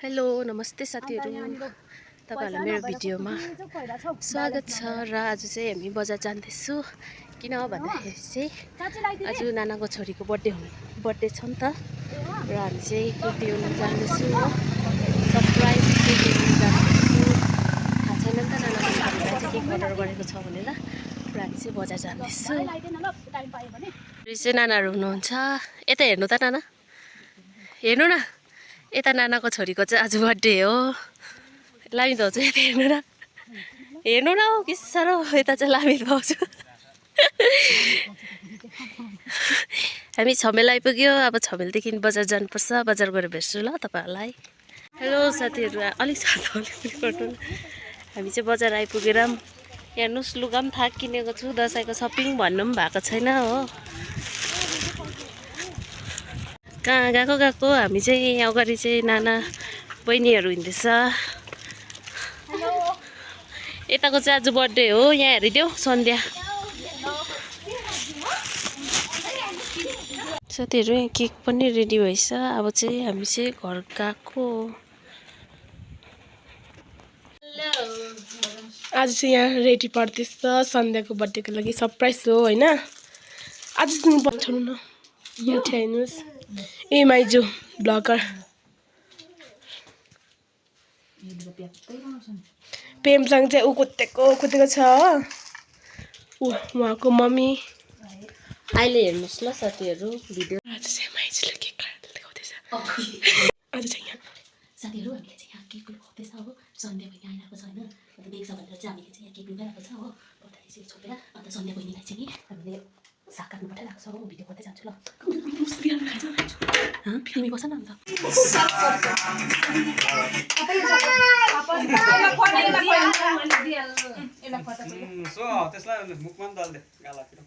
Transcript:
hello नमस्ते साथीहरु तपाईहरुलाई मेरो भिडियोमा स्वागत छ र आज चाहिँ हामी बजार जाँदैछु किन भन्दाखेरि चाहिँ आज नानाको छोरीको बर्थडे छ नि त र हामी चाहिँ केक ल्याउन जाँदैछु सरप्राइज केक ल्याउन जाँदैछु थाहा छैन नि त नानाको छोरीलाई चाहिँ केक अर्डर गरेको छ भनेर र हामी चाहिँ बजार जाँदैछु र चाहिँ नानाहरु हुनुहुन्छ यता हेर्नु त नाना हेर्नु न यता नानाको छोरीको चाहिँ आज बर्थडे हो लामी भाउजू यता हेर्नु न के साह्रो यता चाहिँ लामी भाउजू हामी छमेल आइपुग्यो अब छमेलदेखि बजार जानुपर्छ बजार गएर भेट्छु ल तपाईहरुलाई हेलो साथीहरु अलिक गर्नु हामी चाहिँ बजार आइपुगेर हेर्नुस् लुगा पनि थाक किनेको छु दसैँको सपिङ भन्नु पनि भएको छैन हो कहाँ गएको हामी चाहिँ अगाडि चाहिँ नाना बहिनीहरु हिँड्दैछ यताको चाहिँ आज बर्थडे हो यहाँ हेरिदेऊ सन्ध्या साथीहरु यहाँ केक पनि रेडी भइछ अब चाहिँ हामी चाहिँ घर गएको आज चाहिँ यहाँ रेडी पर्दैछ सन्ध्याको बर्थडेको लागि सरप्राइज हो हैन आज तिमी पठाउनु न मिठाई हेर्नुस् ए माइजू ब्लगर पेमसँग चाहिँ ऊ कुदेको छ उहाँको मम्मी अहिले हेर्नुस् ल साथीहरु भिडियो आज चाहिँ माइजूले केक काटेर देखाउँदैछ आज चाहिँ यहाँ साथीहरु हामीले चाहिँ यहाँ केक खुवाउँदैछ हो सन्ध्या बहिनी आइरहेको छ हैन अन्त देख्छ भनेर चाहिँ हामीले चाहिँ यहाँ केक लुगाइरहेको छ हो पताले चाहिँ छोपेर अन्त सन्ध्या बहिनीलाई चाहिँ नि हामीले साग काट्नु पठाइरहेको छ हो भिडियो गर्दै जान्छु ल तिमी बस न अन्त त्यसलाई मुखमा दल्दे गालातिर